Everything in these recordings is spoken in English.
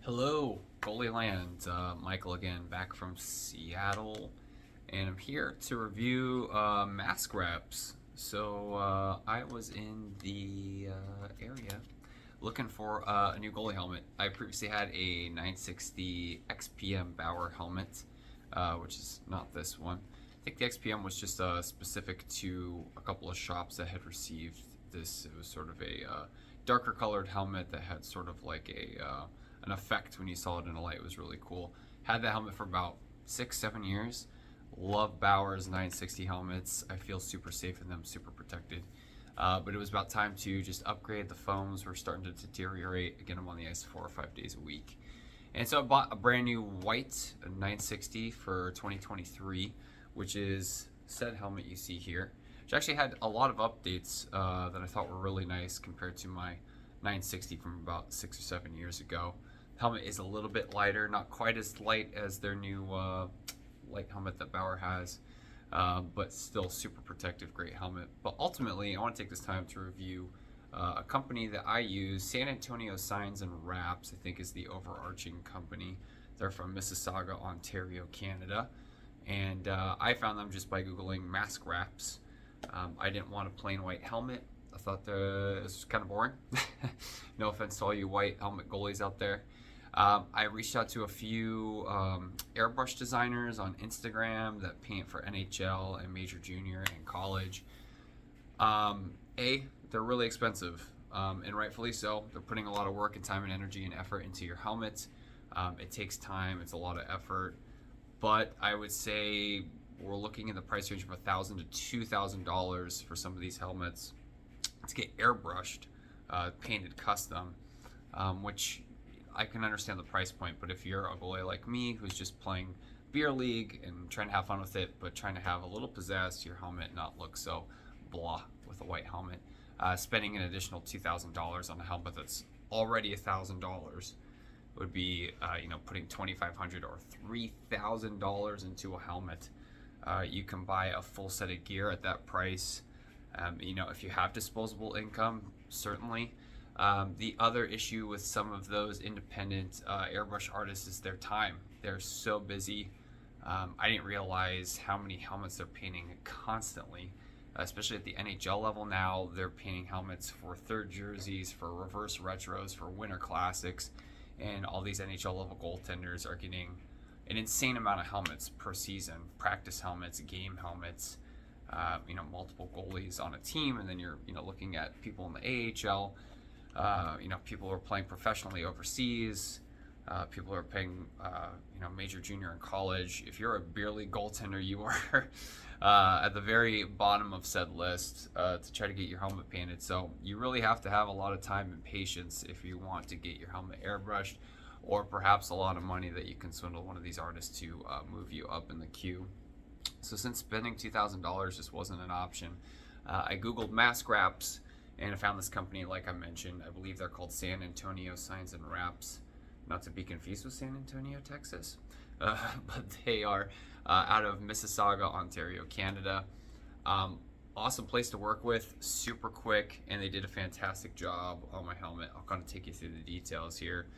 Hello, Goalie Land. Michael again, back from Seattle, and I'm here to review maskwraps. I was in the area looking for a new goalie helmet. I previously had a 960 XPM Bauer helmet, which is not this one. I think the XPM was just specific to a couple of shops that had received this. It was sort of a darker colored helmet that had sort of like an effect when you saw it in a light. It was really cool. Had that helmet for about 6-7 years. Love Bauer's 960 helmets. I feel super safe in them, super protected. But it was about time to just upgrade. The foams were starting to deteriorate. Again, I'm on the ice 4 or 5 days a week. And so I bought a brand new white 960 for 2023, which is said helmet you see here, which actually had a lot of updates that I thought were really nice compared to my 960 from about 6 or 7 years ago. The helmet is a little bit lighter, not quite as light as their new light helmet that Bauer has, but still super protective, great helmet. But ultimately, I want to take this time to review a company that I use, San Antonio Signs and Wraps, I think is the overarching company. They're from Mississauga, Ontario, Canada. And I found them just by Googling maskwraps. I didn't want a plain white helmet. I thought it was kind of boring. No offense to all you white helmet goalies out there. I reached out to a few airbrush designers on Instagram that paint for NHL and major junior and college. They're really expensive, and rightfully so. They're putting a lot of work and time and energy and effort into your helmet. It takes time, it's a lot of effort, but I would say we're looking in the price range from $1,000 to $2,000 for some of these helmets to get airbrushed, painted custom, which I can understand the price point. But if you're a goalie like me who's just playing beer league and trying to have fun with it, but trying to have a little pizzazz to your helmet, not look so blah with a white helmet, spending an additional $2,000 on a helmet that's already $1,000 would be putting $2,500 or $3,000 into a helmet. You can buy a full set of gear at that price. If you have disposable income, certainly. The other issue with some of those independent airbrush artists is their time. They're so busy. I didn't realize how many helmets they're painting constantly, especially at the NHL level now. They're painting helmets for third jerseys, for reverse retros, for winter classics, and all these NHL level goaltenders are getting an insane amount of helmets per season, practice helmets, game helmets. Multiple goalies on a team, and then you're looking at people in the AHL. People who are playing professionally overseas. People who are playing major junior and college. If you're a beer league goaltender, you are at the very bottom of said list to try to get your helmet painted. So you really have to have a lot of time and patience if you want to get your helmet airbrushed, or perhaps a lot of money that you can swindle one of these artists to move you up in the queue. So since spending $2,000 just wasn't an option, I Googled maskwraps and I found this company, like I mentioned. I believe they're called San Antonio Signs and Wraps, not to be confused with San Antonio, Texas. But they are out of Mississauga, Ontario, Canada. Awesome place to work with, super quick, and they did a fantastic job on my helmet. I'll kind of take you through the details here.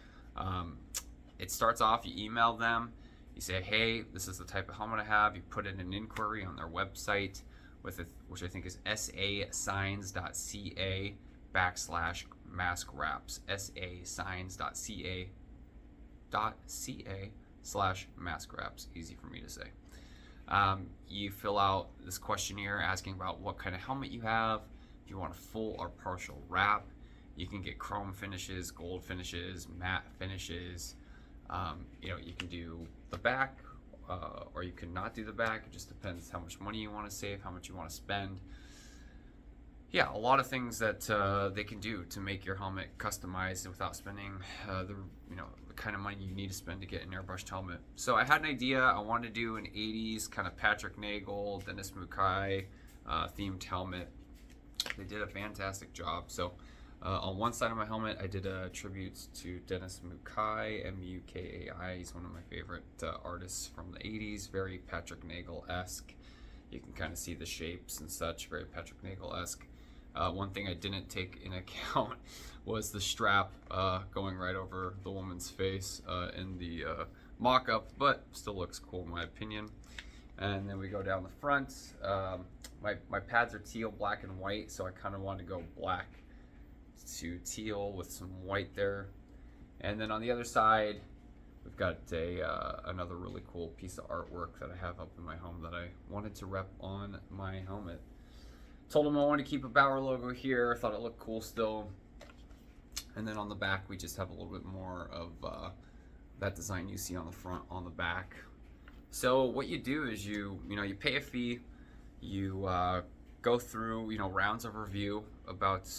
It starts off, you email them. You say, hey, this is the type of helmet I have. You put in an inquiry on their website, which I think is sasigns.ca /maskwraps. sasigns.ca/maskwraps. Easy for me to say. You fill out this questionnaire asking about what kind of helmet you have. If you want a full or partial wrap, you can get chrome finishes, gold finishes, matte finishes. You can do the back, or you can not do the back. It just depends how much money you want to save, how much you want to spend. Yeah, a lot of things that they can do to make your helmet customized without spending the kind of money you need to spend to get an airbrushed helmet. So I had an idea. I wanted to do an 80s kind of Patrick Nagel, Dennis Mukai themed helmet. They did a fantastic job. So on one side of my helmet, I did a tribute to Dennis Mukai, Mukai. He's one of my favorite artists from the 80s, very Patrick Nagel-esque. You can kind of see the shapes and such, very Patrick Nagel-esque. One thing I didn't take into account was the strap going right over the woman's face in the mock-up, but still looks cool in my opinion. And then we go down the front. My pads are teal, black, and white, so I kind of want to go black to teal with some white there. And then on the other side, we've got another really cool piece of artwork that I have up in my home that I wanted to rep on my helmet. Told him I wanted to keep a Bauer logo here. Thought it looked cool still. And then on the back, we just have a little bit more of that design you see on the front on the back. So what you do is you pay a fee. You go through rounds of review about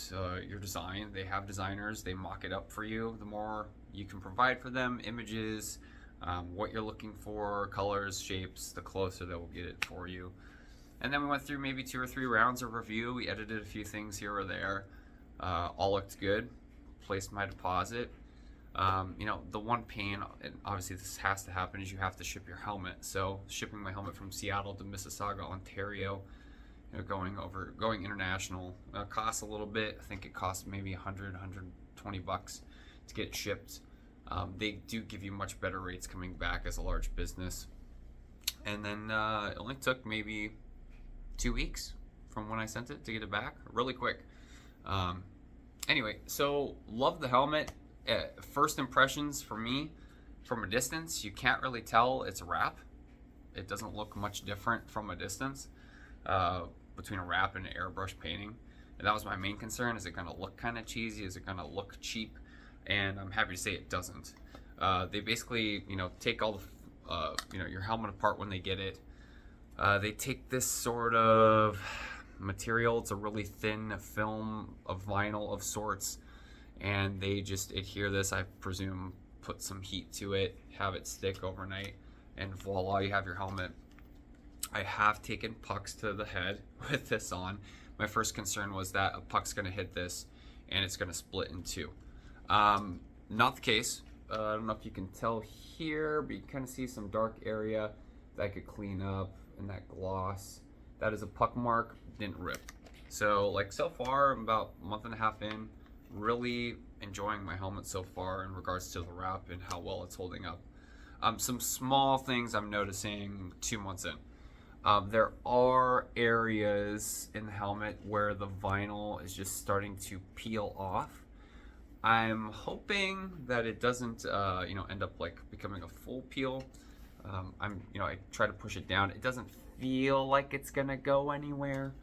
your design. They have designers. They mock it up for you. The more you can provide for them, images, what you're looking for, colors, shapes, the closer they will get it for you. And then we went through maybe 2 or 3 rounds of review. We edited a few things here or there. All looked good. Placed my deposit. The one pain, and obviously this has to happen, is you have to ship your helmet. So shipping my helmet from Seattle to Mississauga, Ontario, going international, costs a little bit. I think it costs maybe $100, $120 to get it shipped. They do give you much better rates coming back as a large business. And then it only took maybe 2 weeks from when I sent it to get it back, really quick. Anyway, so love the helmet. First impressions for me, from a distance, you can't really tell it's a wrap. It doesn't look much different from a distance between a wrap and an airbrush painting. And that was my main concern. Is it going to look kind of cheesy? Is it going to look cheap? And I'm happy to say it doesn't. They basically, take all the, your helmet apart when they get it. They take this sort of material. It's a really thin film of vinyl of sorts. And they just adhere this, I presume, put some heat to it, have it stick overnight, and voila, you have your helmet. I have taken pucks to the head with this on. My first concern was that a puck's going to hit this and it's going to split in two. Not the case. I don't know if you can tell here, but you can kind of see some dark area that I could clean up, and that gloss. That is a puck mark, didn't rip. So so far, I'm about a month and a half in, really enjoying my helmet so far in regards to the wrap and how well it's holding up. Some small things I'm noticing 2 months in. There are areas in the helmet where the vinyl is just starting to peel off. I'm hoping that it doesn't, end up becoming a full peel. I try to push it down. It doesn't feel like it's gonna go anywhere.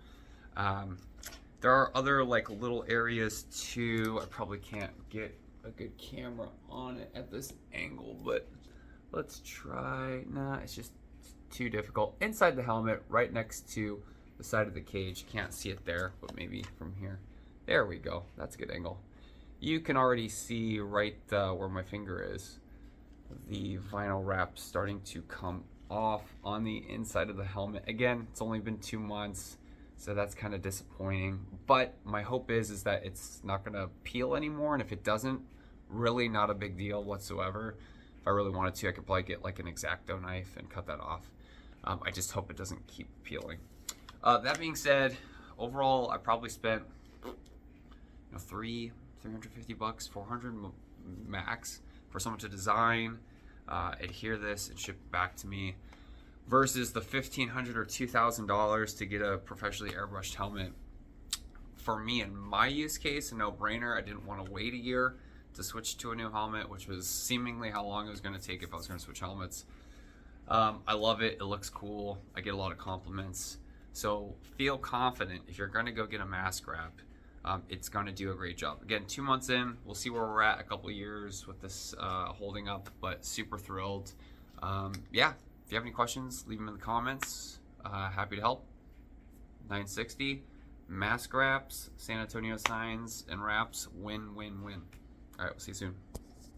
There are other little areas too. I probably can't get a good camera on it at this angle, but let's try. Nah, it's just too difficult. Inside the helmet, right next to the side of the cage. Can't see it there, but maybe from here. There we go. That's a good angle. You can already see right where my finger is, the vinyl wrap starting to come off on the inside of the helmet. Again, it's only been 2 months. So that's kind of disappointing, but my hope is that it's not gonna peel anymore, and if it doesn't, really not a big deal whatsoever. If I really wanted to, I could probably get an X-Acto knife and cut that off. I just hope it doesn't keep peeling. That being said, overall, I probably spent $350, $400 max for someone to design, adhere this, and ship it back to me, versus the $1,500 or $2,000 to get a professionally airbrushed helmet. For me, in my use case, a no-brainer. I didn't want to wait a year to switch to a new helmet, which was seemingly how long it was going to take if I was going to switch helmets. I love it. It looks cool. I get a lot of compliments. So feel confident if you're going to go get a mask wrap. It's going to do a great job. Again, 2 months in, we'll see where we're at a couple of years with this holding up, but super thrilled. Yeah. If you have any questions, leave them in the comments. Happy to help. 960, mask wraps, San Antonio signs and wraps, win, win, win. All right, we'll see you soon.